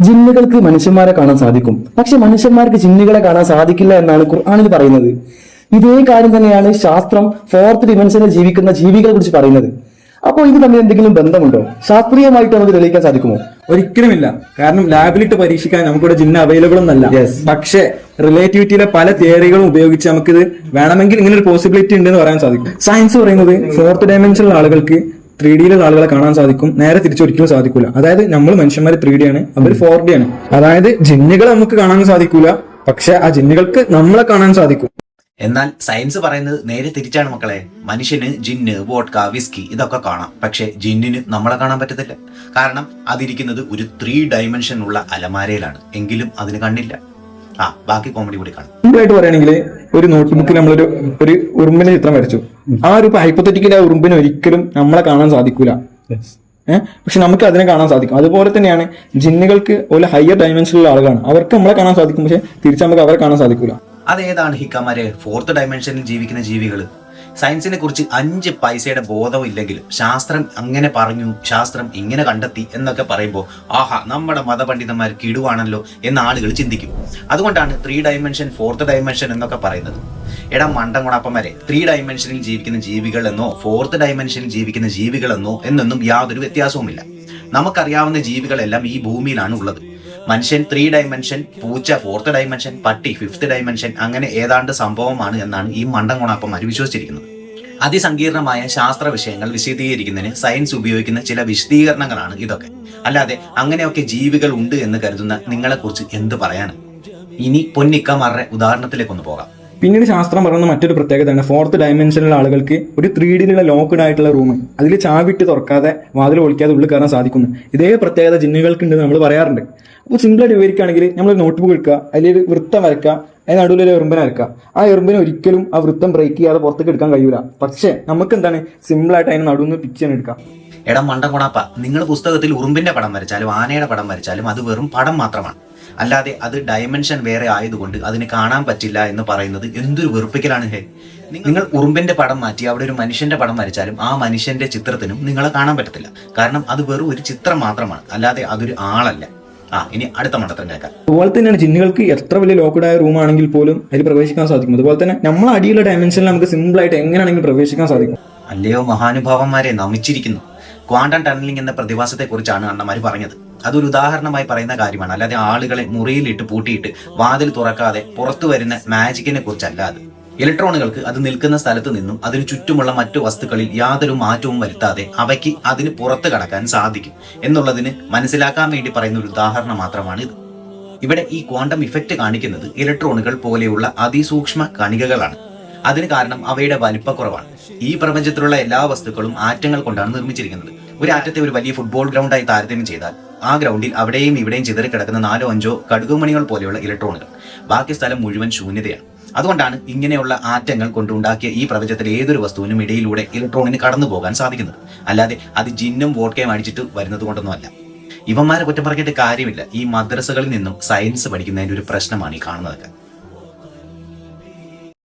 ജിന്നുകൾക്ക് മനുഷ്യന്മാരെ കാണാൻ സാധിക്കും, പക്ഷെ മനുഷ്യന്മാർക്ക് ജിന്നുകളെ കാണാൻ സാധിക്കില്ല എന്നാണ് ഖുർആനിൽ പറയുന്നത്. ഇതേ കാര്യം തന്നെയാണ് ശാസ്ത്രം ഫോർത്ത് ഡിമെൻഷനിൽ ജീവിക്കുന്ന ജീവികളെ കുറിച്ച് പറയുന്നത്. അപ്പോൾ ഇത് തമ്മിൽ എന്തെങ്കിലും ബന്ധമുണ്ടോ? ശാസ്ത്രീയമായിട്ട് നമുക്ക് തെളിയിക്കാൻ സാധിക്കുമോ? ഒരിക്കലുമില്ല. കാരണം ലാബിലിട്ട് പരീക്ഷിക്കാൻ നമുക്കിവിടെ ജിന്ന് അവൈലബിൾ ഒന്നല്ല. പക്ഷേ റിലേറ്റിവിറ്റിയിലെ പല തിയറികളും ഉപയോഗിച്ച് നമുക്കിത് വേണമെങ്കിൽ ഇങ്ങനെ ഒരു പോസിബിലിറ്റി ഉണ്ടെന്ന് പറയാൻ സാധിക്കും. സയൻസ് പറയുന്നത് ഫോർത്ത് ഡയമെൻഷനിലുള്ള ആളുകൾക്ക് 3D ആളുകളെ കാണാൻ സാധിക്കും, നേരെ തിരിച്ചൊരിക്കലും സാധിക്കൂല. അതായത് നമ്മൾ മനുഷ്യന്മാർ 3D ആണ്, അവർ 4D ആണ്. അതായത് ജിന്നുകളെ നമുക്ക് കാണാൻ സാധിക്കൂല, പക്ഷെ ആ ജിന്നുകൾക്ക് നമ്മളെ കാണാൻ സാധിക്കും. എന്നാൽ സയൻസ് പറയുന്നത് നേരെ തിരിച്ചാണ് മക്കളെ. മനുഷ്യന് ജിന്ന്, വോഡ്ക, വിസ്കി ഇതൊക്കെ കാണാം, പക്ഷെ ജിന്നിന് നമ്മളെ കാണാൻ പറ്റത്തില്ല. കാരണം അതിരിക്കുന്നത് ഒരു 3 ഡയമെൻഷനുള്ള അലമാരയിലാണ്, എങ്കിലും അതിന് കണ്ണില്ല. ബാക്കി കോമഡി കൂടി കാണും. സിമ്പിളായിട്ട് പറയുകയാണെങ്കിൽ ഒരു നോട്ട്ബുക്കിൽ നമ്മളൊരു ഉറുമ്പിന്റെ ചിത്രം വരച്ചു. ആ ഒരു ഹൈപ്പോത്തറ്റിക്കൽ ആ ഉറുമ്പിന് ഒരിക്കലും നമ്മളെ കാണാൻ സാധിക്കൂല, പക്ഷെ നമുക്ക് അതിനെ കാണാൻ സാധിക്കും. അതുപോലെ തന്നെയാണ് ജിന്നുകൾക്ക് ഒരു ഹയർ ഡയമെൻഷനിലുള്ള ആളുകളാണ്, അവർക്ക് നമ്മളെ കാണാൻ സാധിക്കും, പക്ഷെ തിരിച്ച് നമുക്ക് അവരെ കാണാൻ സാധിക്കൂല. അതേതാണ് ഹിക്കാമാരെ ഫോർത്ത് ഡയമെൻഷനിൽ ജീവിക്കുന്ന ജീവികൾ? സയൻസിനെ കുറിച്ച് 5 പൈസയുടെ ബോധവും ഇല്ലെങ്കിലും ശാസ്ത്രം അങ്ങനെ പറഞ്ഞു, ശാസ്ത്രം ഇങ്ങനെ കണ്ടെത്തി എന്നൊക്കെ പറയുമ്പോൾ ആഹാ നമ്മുടെ മതപണ്ഡിതന്മാർ കിടുവാണല്ലോ എന്ന് ആളുകൾ ചിന്തിക്കും. അതുകൊണ്ടാണ് 3 ഡയമെൻഷൻ 4th ഡയമെൻഷൻ എന്നൊക്കെ പറയുന്നത്. എടാ മണ്ടൻ ഗുണപ്പന്മാരെ, 3 ഡയമെൻഷനിൽ ജീവിക്കുന്ന ജീവികൾ എന്നോ 4th ഡയമെൻഷനിൽ ജീവിക്കുന്ന ജീവികൾ എന്നൊന്നും യാതൊരു വ്യത്യാസവുമില്ല. നമുക്കറിയാവുന്ന ജീവികളെല്ലാം ഈ ഭൂമിയിലാണ് ഉള്ളത്. മനുഷ്യൻ 3 ഡയമെൻഷൻ, പൂച്ച 4th ഡയമെൻഷൻ, പട്ടി 5th ഡയമെൻഷൻ, അങ്ങനെ ഏതാണ്ട് സംഭവമാണ് എന്നാണ് ഈ മണ്ടൻ ഗുണാപ്പന്മാർ വിശ്വസിച്ചിരിക്കുന്നത്. അതിസങ്കീർണമായ ശാസ്ത്ര വിഷയങ്ങൾ വിശദീകരിക്കുന്നതിന് സയൻസ് ഉപയോഗിക്കുന്ന ചില വിശദീകരണങ്ങളാണ് ഇതൊക്കെ. അല്ലാതെ അങ്ങനെയൊക്കെ ജീവികൾ ഉണ്ട് എന്ന് കരുതുന്ന നിങ്ങളെക്കുറിച്ച് എന്ത് പറയാനാണ്? ഇനി പൊന്നിക്കമാരുടെ ഉദാഹരണത്തിലേക്കൊന്ന് പോകാം. പിന്നീട് ശാസ്ത്രം പറയുന്ന മറ്റൊരു പ്രത്യേകതയാണ് 4th ഡയമെൻഷനിലുള്ള ആളുകൾക്ക് ഒരു 3D ലോക്ക്ഡ് ആയിട്ടുള്ള റൂം, അതിൽ ചാവിട്ട് തുറക്കാതെ വാതിൽ പൊളിക്കാതെ ഉള്ളിൽ കയറാൻ സാധിക്കുന്നു. ഇതേ പ്രത്യേകത ജിന്നുകൾക്ക് ഉണ്ടെന്ന് നമ്മൾ പറയാറുണ്ട്. അപ്പോൾ സിമ്പിളായിട്ട് വിവരിക്കുകയാണെങ്കിൽ നമ്മൾ നോട്ട്ബുക്ക് എടുക്കുക, അതിലൊരു വൃത്തം വരയ്ക്കുക, അതിന് നടുവിലൊരു എറുമ്പിനെ വരയ്ക്കുക. ആ എറുമ്പിനെ ഒരിക്കലും ആ വൃത്തം ബ്രേക്ക് ചെയ്യാതെ പുറത്തേക്ക് എടുക്കാൻ കഴിയൂല. പക്ഷേ നമുക്ക് എന്താണ് സിമ്പിളായിട്ട് അതിന് നടുവിൽ നിന്ന് പിക്ചർ എടുക്കാം. എടാ മണ്ടൻ ഗുണാപ്പ, നിങ്ങൾ പുസ്തകത്തിൽ ഉറുമ്പിന്റെ പടം വരച്ചാലും ആനയുടെ പടം വരച്ചാലും അത് വെറും പടം മാത്രമാണ്. അല്ലാതെ അത് ഡയമെൻഷൻ വേറെ ആയതുകൊണ്ട് അതിന് കാണാൻ പറ്റില്ല എന്ന് പറയുന്നത് എന്തൊരു വെറുപ്പിക്കലാണ്. നിങ്ങൾ ഉറുമ്പിന്റെ പടം മാറ്റി അവിടെ ഒരു മനുഷ്യന്റെ പടം വരച്ചാലും ആ മനുഷ്യന്റെ ചിത്രത്തിനും നിങ്ങളെ കാണാൻ പറ്റത്തില്ല. കാരണം അത് വെറും ഒരു ചിത്രം മാത്രമാണ്, അല്ലാതെ അതൊരു ആളല്ല. ഇനി അടുത്ത മണ്ടത്തരം കേൾക്കാം. അതുപോലെ തന്നെയാണ് ജിന്നുകൾക്ക് എത്ര വലിയ ലോക്ക്ഡ് ആയ റൂം ആണെങ്കിൽ പോലും അതിൽ പ്രവേശിക്കാൻ സാധിക്കും. അതുപോലെ തന്നെ നമ്മളെ അടിയുള്ള ഡയമെൻഷനിൽ നമുക്ക് സിമ്പിളായിട്ട് എങ്ങനെയാണെങ്കിലും പ്രവേശിക്കാൻ സാധിക്കും. അല്ലയോ മഹാനുഭാവന്മാരെ, നമിച്ചിരിക്കുന്നു. ക്വാണ്ടം ടണലിംഗ് എന്ന പ്രതിഭാസത്തെ കുറിച്ചാണ് അണ്ണന്മാർ പറഞ്ഞത്. അതൊരു ഉദാഹരണമായി പറയുന്ന കാര്യമാണ്, അല്ലാതെ ആളുകളെ മുറിയിലിട്ട് പൂട്ടിയിട്ട് വാതിൽ തുറക്കാതെ പുറത്തു വരുന്ന മാജിക്കിനെ കുറിച്ചല്ല. അത് ഇലക്ട്രോണുകൾക്ക് അത് നിൽക്കുന്ന സ്ഥലത്ത് നിന്നും അതിനു ചുറ്റുമുള്ള മറ്റു വസ്തുക്കളിൽ യാതൊരു മാറ്റവും വരുത്താതെ അവയ്ക്ക് അതിന് പുറത്ത് കടക്കാൻ സാധിക്കും എന്നുള്ളതിന് മനസ്സിലാക്കാൻ വേണ്ടി പറയുന്ന ഒരു ഉദാഹരണം മാത്രമാണ് ഇത്. ഇവിടെ ഈ ക്വാണ്ടം ഇഫക്റ്റ് കാണിക്കുന്നത് ഇലക്ട്രോണുകൾ പോലെയുള്ള അതിസൂക്ഷ്മ കണികകളാണ്. അതിന് കാരണം അവയുടെ വലിപ്പക്കുറവാണ്. ഈ പ്രപഞ്ചത്തിലുള്ള എല്ലാ വസ്തുക്കളും ആറ്റങ്ങൾ കൊണ്ടാണ് നിർമ്മിച്ചിരിക്കുന്നത്. ഒരു ആറ്റത്തെ ഒരു വലിയ ഫുട്ബോൾ ഗ്രൗണ്ടായി താരതമ്യം ചെയ്താൽ ആ ഗ്രൗണ്ടിൽ അവിടെയും ഇവിടെയും ചിതറിക്കിടക്കുന്ന 4-5 കടുകുമണികൾ പോലെയുള്ള ഇലക്ട്രോണുകൾ, ബാക്കി സ്ഥലം മുഴുവൻ ശൂന്യതയാണ്. അതുകൊണ്ടാണ് ഇങ്ങനെയുള്ള ആറ്റങ്ങൾ കൊണ്ടുണ്ടാക്കിയ ഈ പ്രപഞ്ചത്തിലെ ഏതൊരു വസ്തുവിനും ഇടയിലൂടെ ഇലക്ട്രോണിന് കടന്നു പോകാൻ സാധിക്കുന്നത്. അല്ലാതെ അത് ജിന്നും വോഡ്കയും അടിച്ചിട്ട് വരുന്നത് കൊണ്ടൊന്നുമല്ല. ഇവന്മാരെ കുറ്റം പറഞ്ഞിട്ട് കാര്യമില്ല. ഈ മദ്രസകളിൽ നിന്നും സയൻസ് പഠിക്കുന്നതിന്റെ ഒരു പ്രശ്നമാണ് ഈ കാണുന്നതൊക്കെ.